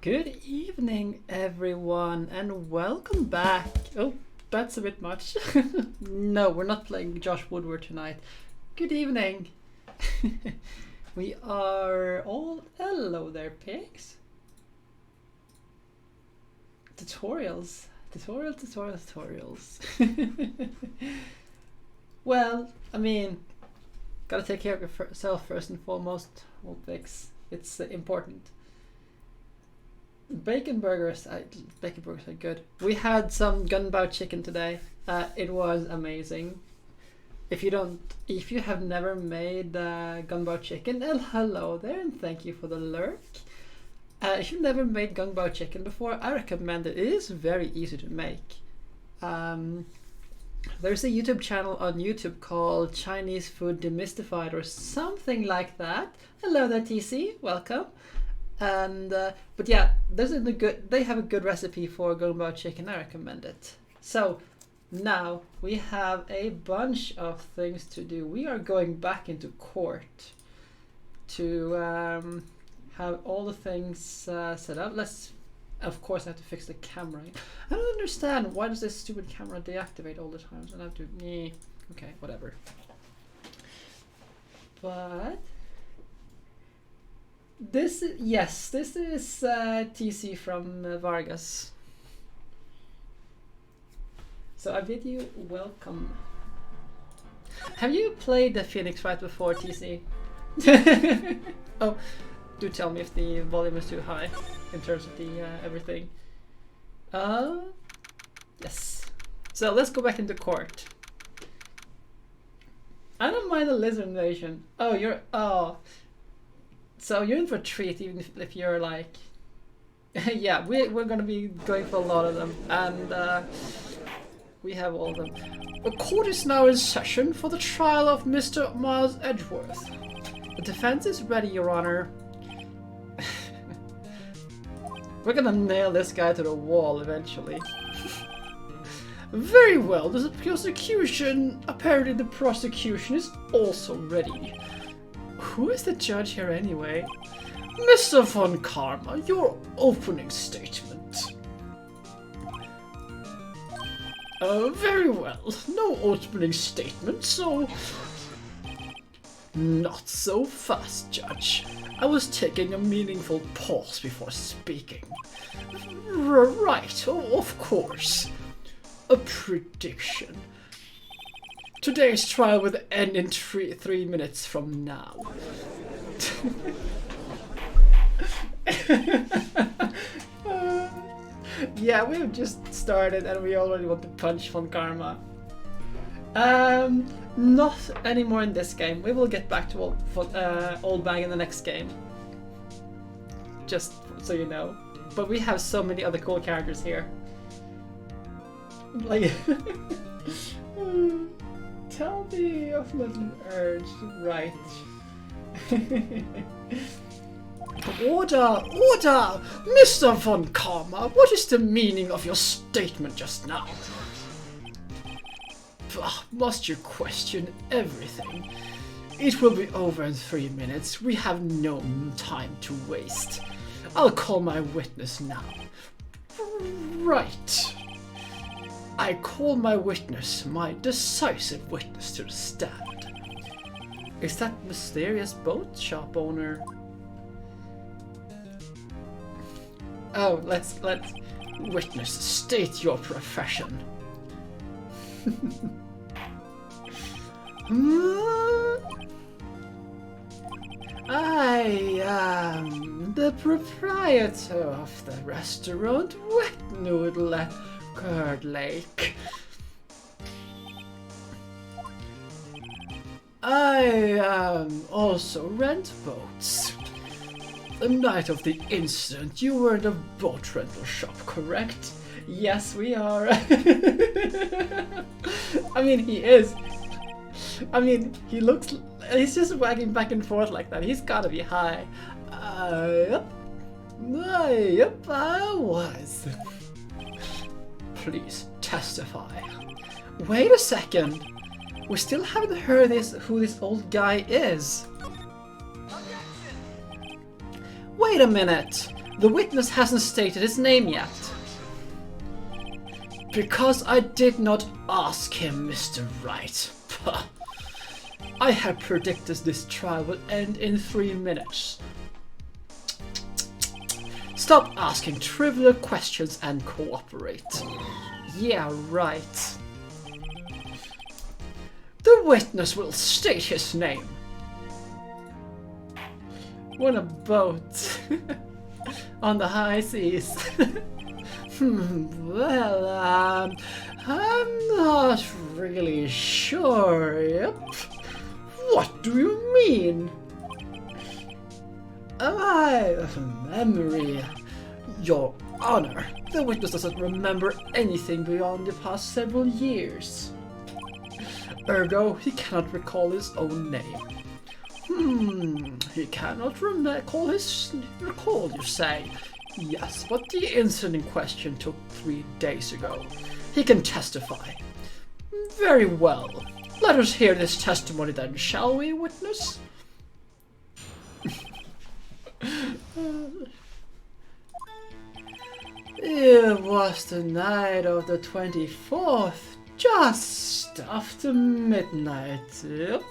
Good evening, everyone, and welcome back. Oh, that's a bit much. No, we're not playing Josh Woodward tonight. Good evening. We are all... Hello there, pigs. Tutorials. Tutorials. Well, I mean, gotta take care of yourself first and foremost, old pigs. It's important. Bacon burgers are good. We had some gunbow chicken today. It was amazing. If you have never made gunbow chicken, hello there and thank you for the lurk. If you've never made gunbow chicken before, I recommend it. It is very easy to make. There's a YouTube channel on YouTube called Chinese Food Demystified or something like that. Hello there, TC. Welcome. And but yeah, they have a good recipe for gunbow chicken. I recommend it. So now we have a bunch of things to do. We are going back into court to have all the things set up. Let's, of course, I have to fix the camera. I don't understand, why does this stupid camera deactivate all the time? So I have to okay, whatever. But this is TC from Vargas. So I bid you welcome. Have you played the Phoenix Wright before, TC? Oh, do tell me if the volume is too high in terms of the everything. Yes. So let's go back into court. I don't mind the lizard invasion. So you're in for a treat, even if you're like... Yeah, we're gonna be going for a lot of them, and we have all of them. The court is now in session for the trial of Mr. Miles Edgeworth. The defense is ready, Your Honor. We're gonna nail this guy to the wall eventually. Very well, the prosecution... Apparently the prosecution is also ready. Who is the judge here anyway? Mr. Von Karma, your opening statement. Very well. No opening statement, so... Not so fast, Judge. I was taking a meaningful pause before speaking. Right, of course. A prediction. Today's trial will end in 3 minutes from now. Yeah, we've just started and we already want to punch Von Karma. Not anymore in this game. We will get back to Old Bag in the next game. Just so you know. But we have so many other cool characters here. Like... Tell me of little urge, right? Order! Order! Mr. Von Karma, what is the meaning of your statement just now? Must you question everything? It will be over in 3 minutes. We have no time to waste. I'll call my witness now. Right. I call my witness, my decisive witness to the stand. Is that mysterious boat shop owner? Oh, let's witness, state your profession. I am the proprietor of the restaurant Wet Noodle at Curd Lake. I also rent boats. The night of the incident, you were in a boat rental shop, correct? Yes, we are. I mean, he is. I mean, he looks... He's just wagging back and forth like that. He's gotta be high. Yep, I was. Please testify. Wait a second. We still haven't heard who this old guy is. Wait a minute. The witness hasn't stated his name yet. Because I did not ask him, Mr. Wright. I had predicted this trial would end in 3 minutes. Stop asking trivial questions and cooperate. Yeah, right. The witness will state his name. On a boat. On the high seas. Well, I'm not really sure. Yep. What do you mean? My memory, Your Honor. The witness doesn't remember anything beyond the past several years. Ergo, he cannot recall his own name. He cannot recall, you say? Yes, but the incident in question took 3 days ago. He can testify. Very well. Let us hear this testimony then, shall we, witness? It was the night of the 24th, just after midnight. Yep.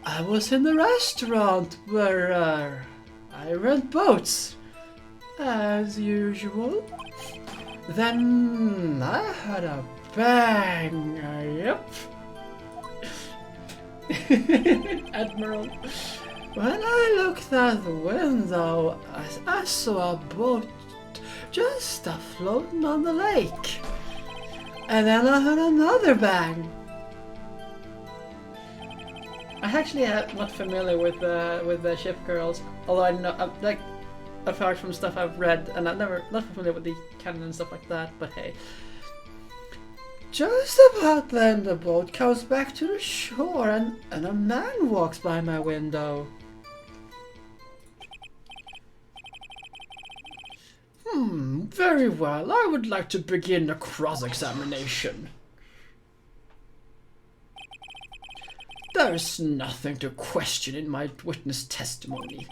I was in the restaurant where I rent boats, as usual. Then I heard a bang. Yep. Admiral. When I looked out the window, I saw a boat just floating on the lake. And then I heard another bang. I actually am not familiar with the ship girls, although I know, like, apart from stuff I've read, and I'm not familiar with the canon and stuff like that. But hey, just about then the boat comes back to the shore, and a man walks by my window. Very well. I would like to begin the cross-examination. There is nothing to question in my witness testimony.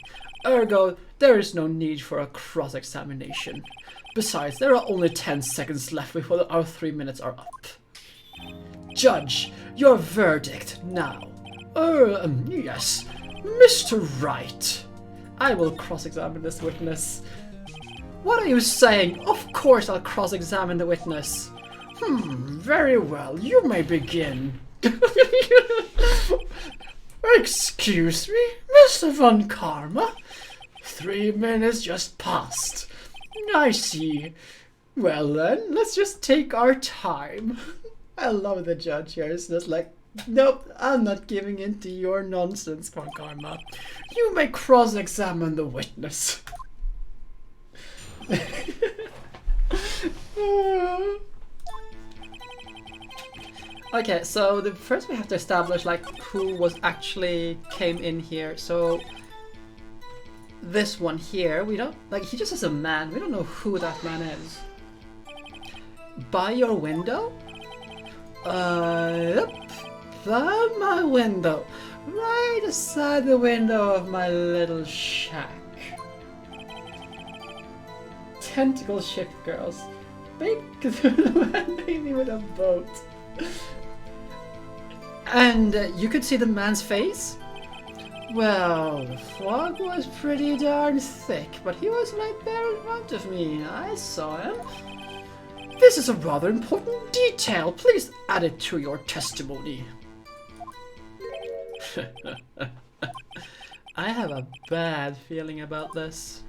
Ergo, there is no need for a cross-examination. Besides, there are only 10 seconds left before our 3 minutes are up. Judge, your verdict now. Yes, Mr. Wright. I will cross-examine this witness. What are you saying? Of course I'll cross-examine the witness. Very well, you may begin. Excuse me, Mr. Von Karma. 3 minutes just passed. I see. Well then, let's just take our time. I love the judge here. It's just like, nope, I'm not giving in to your nonsense, Von Karma. You may cross-examine the witness. Okay, so first we have to establish like who was actually came in here. So this one here, we don't like, he just is a man. We don't know who that man is. By your window? Yep. By my window. Right aside the window of my little shack. Tentacle ship girls. Maybe with a boat. And you could see the man's face? Well, the fog was pretty darn thick, but he was right there in front of me. I saw him. This is a rather important detail. Please add it to your testimony. I have a bad feeling about this.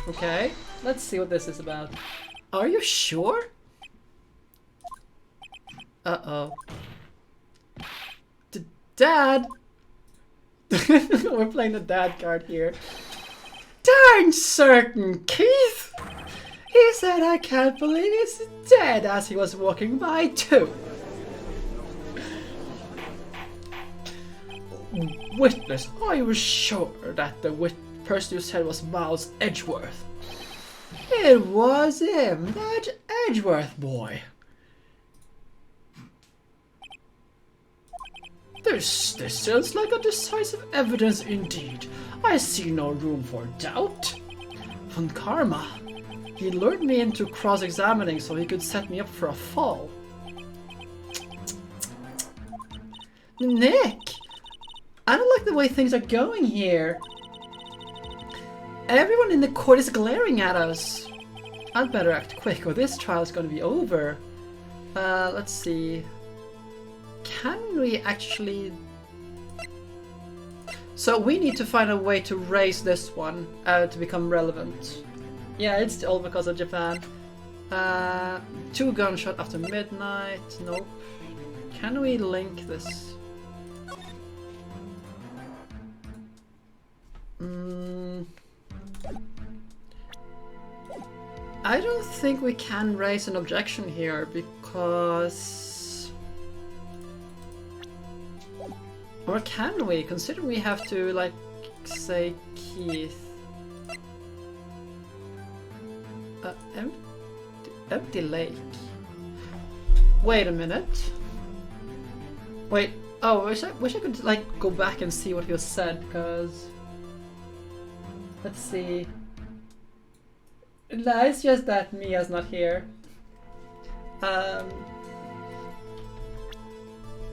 Okay, let's see what this is about. Are you sure? Uh-oh. Dad! We're playing the dad card here. Darn certain, Keith! He said I can't believe he's dead as he was walking by too. Witness, are you sure that the person you said was Miles Edgeworth? It was him, that Edgeworth boy. This sounds like a decisive evidence indeed. I see no room for doubt. Von Karma. He lured me into cross-examining so he could set me up for a fall. Nick! I don't like the way things are going here. Everyone in the court is glaring at us. I'd better act quick or this trial is going to be over. Let's see. Can we actually... So we need to find a way to raise this one to become relevant. Yeah, it's all because of Japan. 2 gunshot after midnight. Nope. Can we link this? I don't think we can raise an objection here because... Or can we? Considering we have to, like, say Keith. Empty lake. Wait a minute. Wait. Oh, wish I could like go back and see what he said because. Let's see. No, it's just that Mia's not here.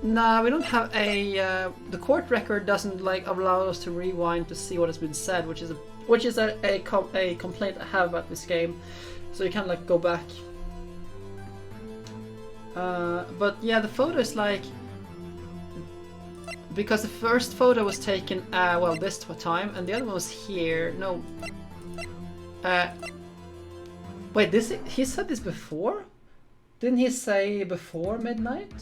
Nah, we don't have a. The court record doesn't like allow us to rewind to see what has been said, which is a complaint I have about this game. So you can't like go back. But yeah, the photo is like because the first photo was taken well this time, and the other one was here. No. Wait, he said this before? Didn't he say before midnight?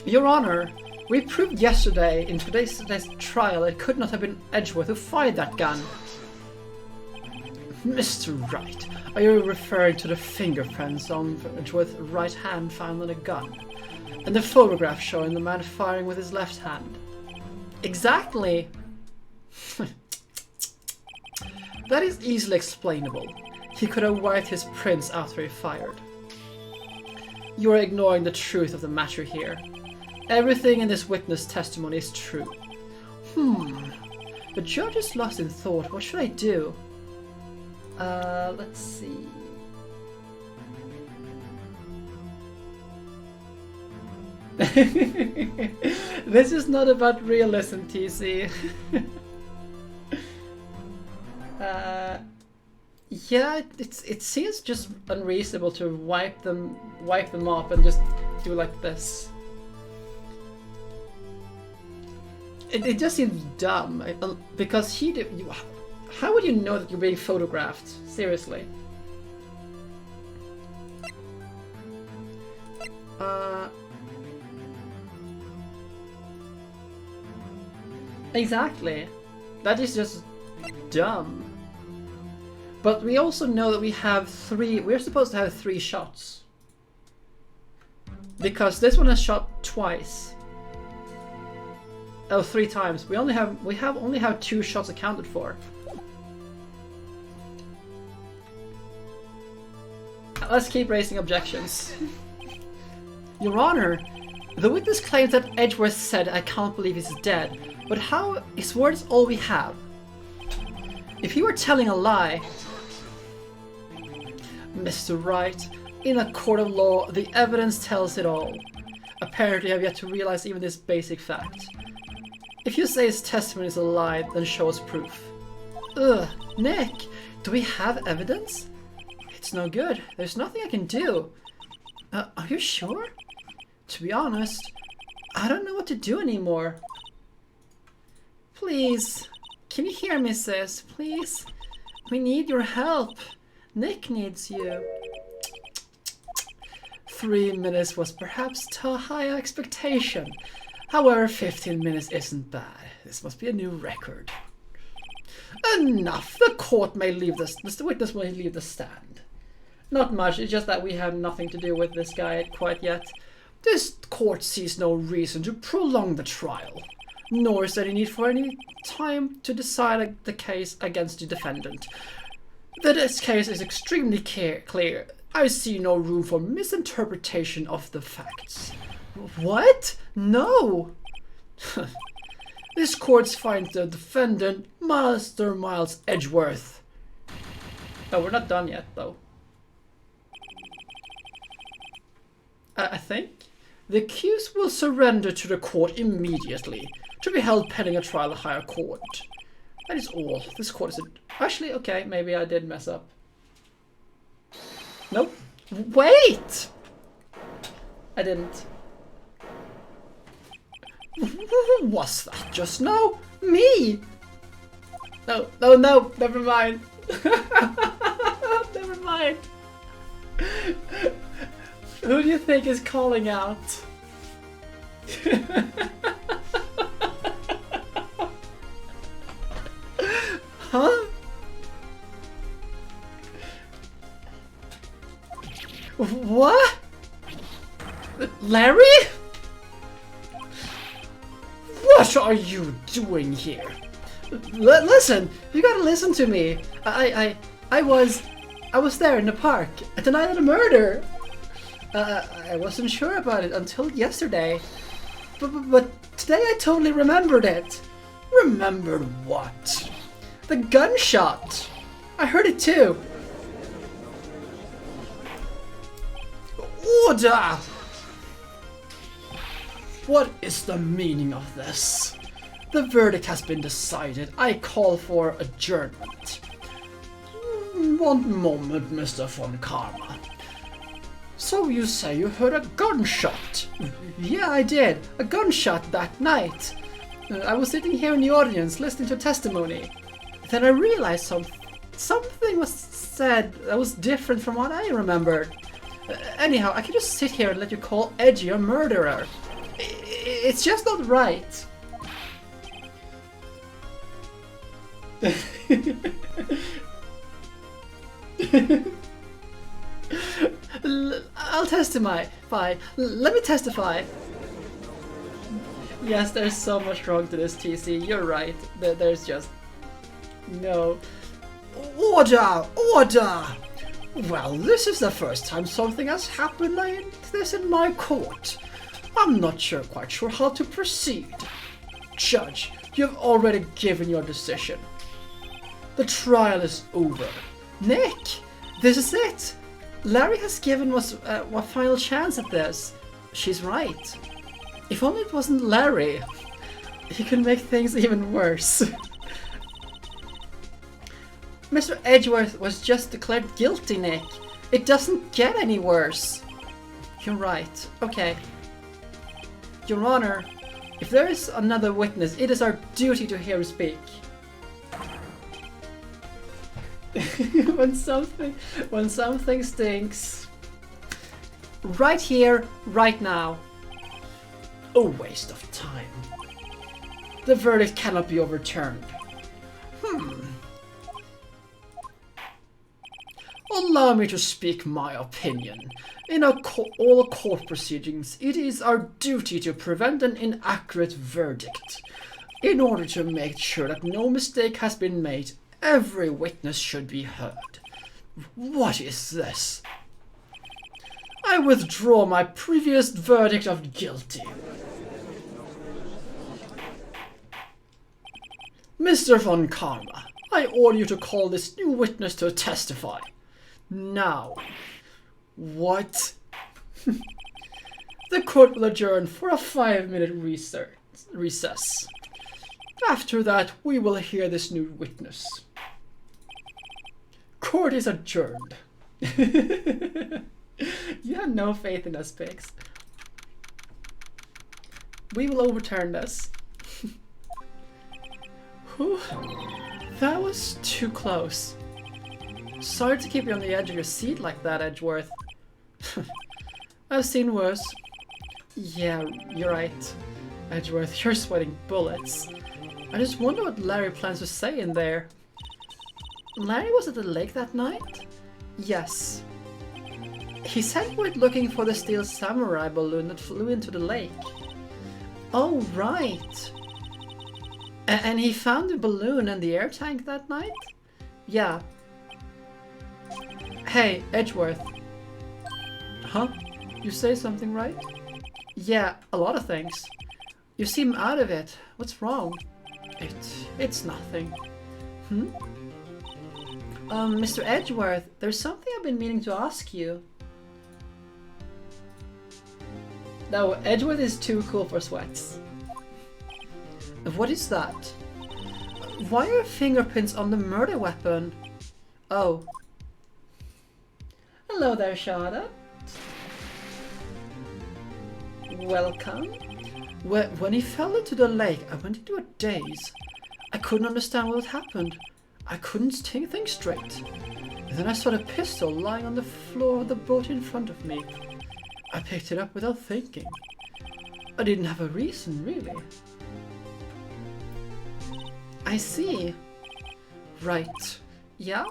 Your Honor, we proved yesterday in today's trial it could not have been Edgeworth who fired that gun. Mr. Wright, are you referring to the fingerprints on Edgeworth's right hand found on a gun? And the photograph showing the man firing with his left hand? Exactly! That is easily explainable. He could have wiped his prints after he fired. You are ignoring the truth of the matter here. Everything in this witness testimony is true. The judge is lost in thought. What should I do? Let's see. This is not about realism, TC. Yeah, it seems just unreasonable to wipe them up and just do like this. It just seems dumb because he did. How would you know that you're being photographed? Seriously. Exactly. That is just dumb. But we also know that we have we're supposed to have 3 shots. Because this one has shot twice. Oh, 3 times. We only have 2 shots accounted for. Let's keep raising objections. Your Honor, the witness claims that Edgeworth said, "I can't believe he's dead," but how his word is all we have. If he were telling a lie, Mr. Wright, in a court of law, the evidence tells it all. Apparently, I have yet to realize even this basic fact. If you say his testimony is a lie, then show us proof. Ugh, Nick, do we have evidence? It's no good. There's nothing I can do. Are you sure? To be honest, I don't know what to do anymore. Please, can you hear me, sis? Please? We need your help. Nick needs you. 3 minutes was perhaps too high an expectation. However, 15 minutes isn't bad. This must be a new record. Enough! The court may leave the witness may leave the stand. Not much, it's just that we have nothing to do with this guy quite yet. This court sees no reason to prolong the trial. nor is there any need for any time to decide the case against the defendant. This case is extremely clear. I see no room for misinterpretation of the facts. What? No! This court finds the defendant Master Miles Edgeworth. Oh, we're not done yet, though. I think the accused will surrender to the court immediately, to be held pending a trial at higher court. That is all. This court is actually, okay, maybe I did mess up. Nope. Wait! I didn't. Who was that just now? Me! No, never mind. Never mind. Who do you think is calling out? Huh? What? Larry? What are you doing here? Listen, you gotta listen to me. I was there in the park at the night of the murder. I wasn't sure about it until yesterday, but today I totally remembered it. Remembered what? The gunshot. I heard it too. Order! What is the meaning of this? The verdict has been decided. I call for adjournment. One moment, Mr. von Karma. So you say you heard a gunshot? Yeah, I did. A gunshot that night. I was sitting here in the audience listening to testimony. Then I realized something was said that was different from what I remembered. Anyhow, I can just sit here and let you call Edgy a murderer. It's just not right. I'll testify. Let me testify. Yes, there's so much wrong to this, TC. You're right. There's just no. Order! Order! Well, this is the first time something has happened like this in my court. I'm not quite sure how to proceed. Judge, you've already given your decision. The trial is over. Nick, this is it. Larry has given us one final chance at this. She's right. If only it wasn't Larry. He could make things even worse. Mr. Edgeworth was just declared guilty, Nick. It doesn't get any worse. You're right. Okay. Your Honor, if there is another witness, it is our duty to hear him speak. when something stinks. Right here, right now. A waste of time. The verdict cannot be overturned. Allow me to speak my opinion. In all court proceedings, it is our duty to prevent an inaccurate verdict. In order to make sure that no mistake has been made, every witness should be heard. What is this? I withdraw my previous verdict of guilty. Mr. von Karma, I order you to call this new witness to testify. Now. What? The court will adjourn for a 5-minute recess. After that, we will hear this new witness. Court is adjourned. You have no faith in us, pigs. We will overturn this. Whew. That was too close. Sorry to keep you on the edge of your seat like that, Edgeworth. I've seen worse. Yeah, you're right. Edgeworth, you're sweating bullets. I just wonder what Larry plans to say in there. Larry was at the lake that night? Yes. He said he went looking for the steel samurai balloon that flew into the lake. Oh, right. And he found a balloon in the air tank that night? Yeah. Hey, Edgeworth. Huh? You say something, right? Yeah, a lot of things. You seem out of it. What's wrong? It's nothing. Mr. Edgeworth, there's something I've been meaning to ask you. No, Edgeworth is too cool for sweats. What is that? Why are fingerprints on the murder weapon? Oh. Hello there, Shada. Welcome. When he fell into the lake, I went into a daze. I couldn't understand what had happened. I couldn't think straight. Then I saw the pistol lying on the floor of the boat in front of me. I picked it up without thinking. I didn't have a reason, really. I see. Right. Yeah?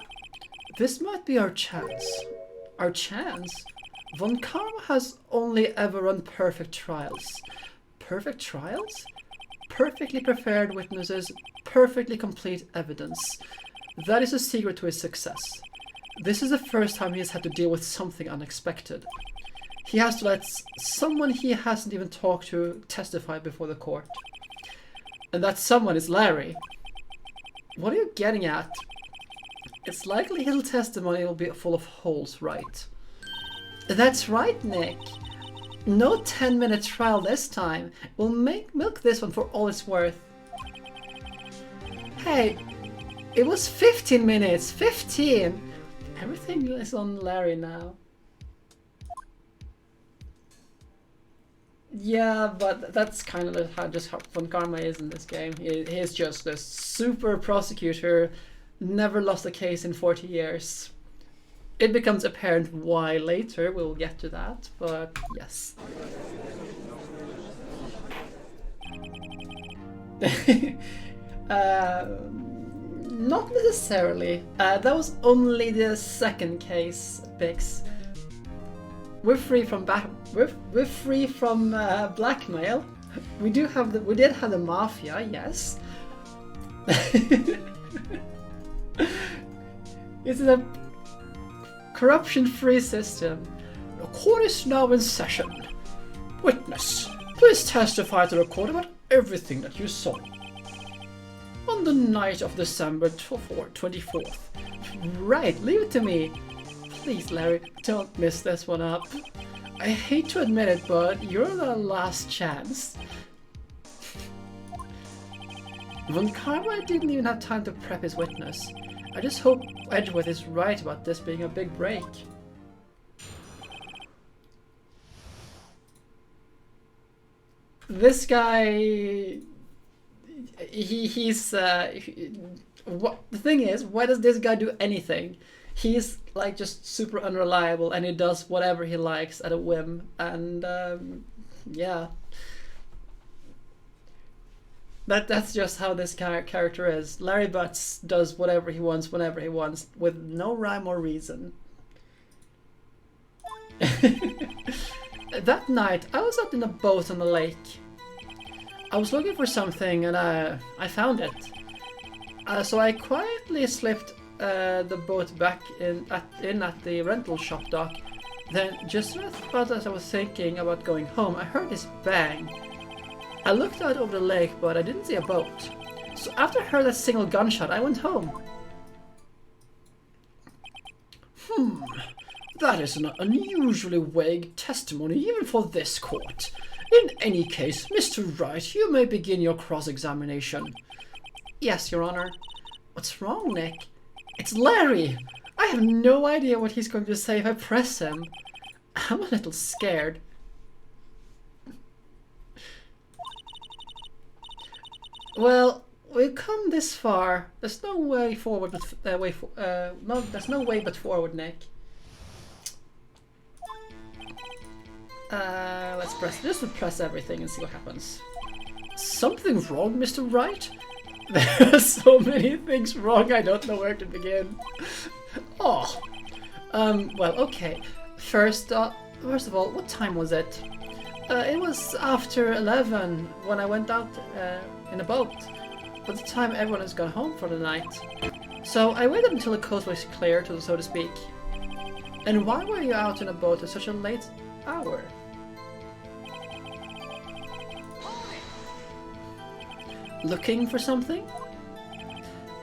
This might be our chance. Our chance? Von Karma has only ever run perfect trials. Perfect trials? Perfectly prepared witnesses, perfectly complete evidence. That is the secret to his success. This is the first time he has had to deal with something unexpected. He has to let someone he hasn't even talked to testify before the court. And that someone is Larry. What are you getting at? It's likely his testimony will be full of holes, right? That's right, Nick. No 10-minute trial this time. We'll milk this one for all it's worth. Hey, it was 15 minutes. 15! Everything is on Larry now. Yeah, but that's kind of how Von Karma is in this game. He is just a super prosecutor, never lost a case in 40 years. It becomes apparent why later, we'll get to that, but yes. Not necessarily. That was only the second case, Bix. We're free from blackmail. We did have the mafia, yes. It's a corruption-free system. The court is now in session. Witness, please testify to the court about everything that you saw. On the night of December 24th. Right, leave it to me. Please, Larry, don't mess this one up. I hate to admit it, but you're the last chance. Von Karma didn't even have time to prep his witness. I just hope Edgeworth is right about this being a big break. This guy... What the thing is, why does this guy do anything? He's like just super unreliable and he does whatever he likes at a whim, and yeah. That's just how this character is. Larry Butts does whatever he wants, whenever he wants, with no rhyme or reason. That night, I was out in a boat on the lake. I was looking for something and I found it. So I quietly slipped the boat back in at the rental shop dock. Then, just about as I was thinking about going home, I heard this bang. I looked out over the lake, but I didn't see a boat. So after I heard that single gunshot, I went home. That is an unusually vague testimony even for this court. In any case, Mr. Wright, you may begin your cross-examination. Yes, Your Honor. What's wrong, Nick? It's Larry! I have no idea what he's going to say if I press him. I'm a little scared. Well, we've come this far. There's no way forward but there's no way but forward, Nick. Let's press everything and see what happens. Something wrong, Mr. Wright? There are so many things wrong, I don't know where to begin. Oh. Well, okay. First of all, what time was it? It was after 11 when I went out in a boat. by the time everyone has gone home for the night. So I waited until the coast was clear, so to speak. And why were you out in a boat at such a late hour? Looking for something?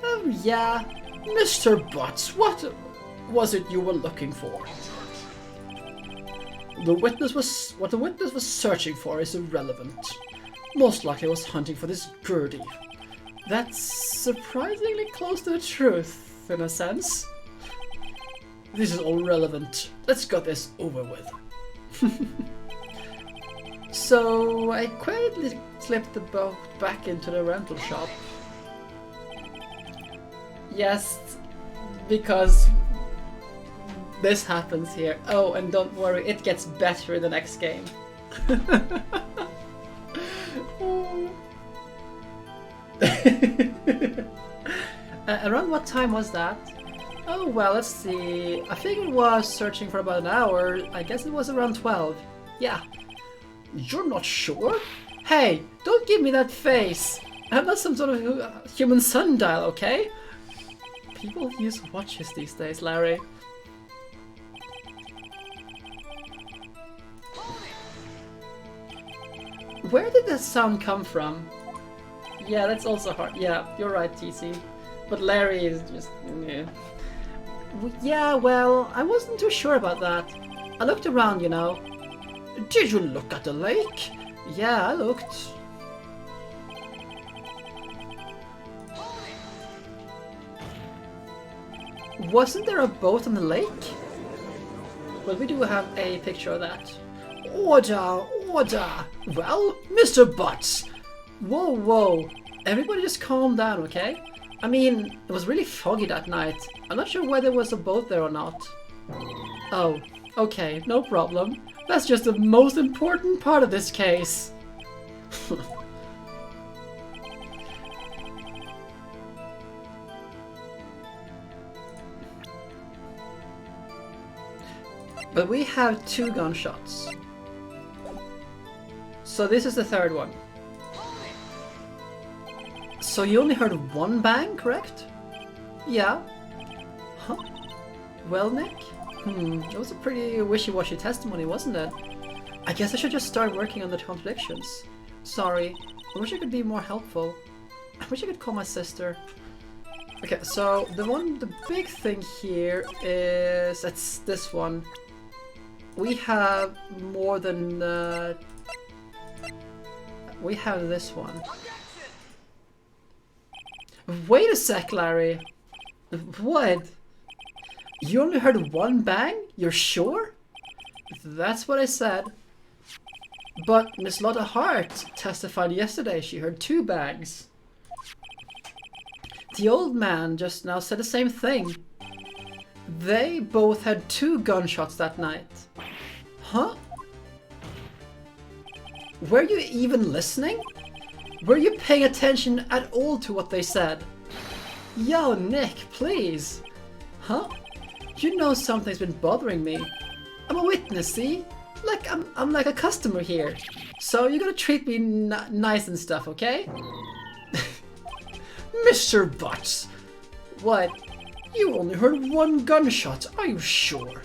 Oh yeah, Mr. Butts, what was it you were looking for? What the witness was searching for is irrelevant. Most likely was hunting for this Gertie. That's surprisingly close to the truth, in a sense. This is all relevant. Let's get this over with. So I quietly slipped the boat back into the rental shop. Yes, because this happens here. Oh, and don't worry, it gets better in the next game. Around what time was that? Oh, well, let's see. I think it was searching for about an hour. I guess it was around 12. Yeah. You're not sure? Hey, don't give me that face. I'm not some sort of human sundial, okay? People use watches these days, Larry. Where did that sound come from? Yeah, that's also hard. Yeah, you're right, TC. But Larry is just... yeah. Yeah, well, I wasn't too sure about that. I looked around, you know. Did you look at the lake? Yeah, I looked. Wasn't there a boat on the lake? Well, we do have a picture of that. Order! Order! Well, Mr. Butts! Whoa, whoa. Everybody just calm down, okay? I mean, it was really foggy that night. I'm not sure whether there was a boat there or not. Oh, okay, no problem. That's just the most important part of this case. But we have 2 gunshots. So this is the 3rd one. So you only heard 1 bang, correct? Yeah. Huh? Well, Nick? It was a pretty wishy-washy testimony, wasn't it? I guess I should just start working on the contradictions. Sorry, I wish I could be more helpful. I wish I could call my sister. Okay, so the big thing here is it's this one. We have more than we have this one. Wait a sec, Larry. What? You only heard 1 bang? You're sure? That's what I said. But Miss Lotta Hart testified yesterday she heard 2 bangs. The old man just now said the same thing. They both had 2 gunshots that night. Huh? Were you even listening? Were you paying attention at all to what they said? Yo, Nick, please. Huh? You know something's been bothering me. I'm a witness, see? Like I'm like a customer here. So you're gonna treat me nice and stuff, okay? Mr. Butts! What? You only heard 1 gunshot, are you sure?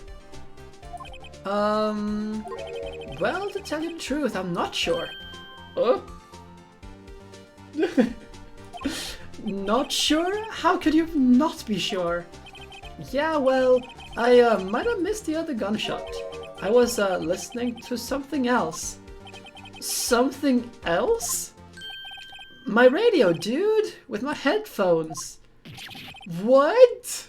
Well, to tell you the truth, I'm not sure. Oh? Not sure? How could you not be sure? Yeah, well, I might have missed the other gunshot. I was listening to something else. Something else? My radio, dude, with my headphones. What?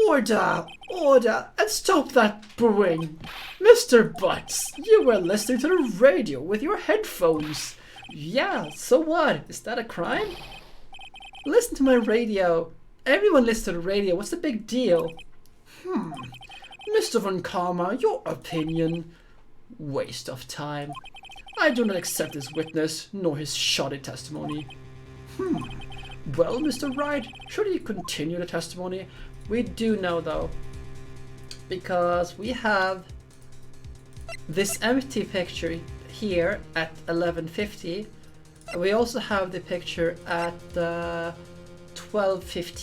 Order! Order! And stop that booing! Mr. Butts, you were listening to the radio with your headphones. Yeah, so what? Is that a crime? Listen to my radio. Everyone listens to the radio. What's the big deal? Mr. Von Karma, your opinion. Waste of time. I do not accept this witness, nor his shoddy testimony. Well, Mr. Wright, should he continue the testimony? We do know, though, because we have this empty picture here at 11:50. We also have the picture at 12:15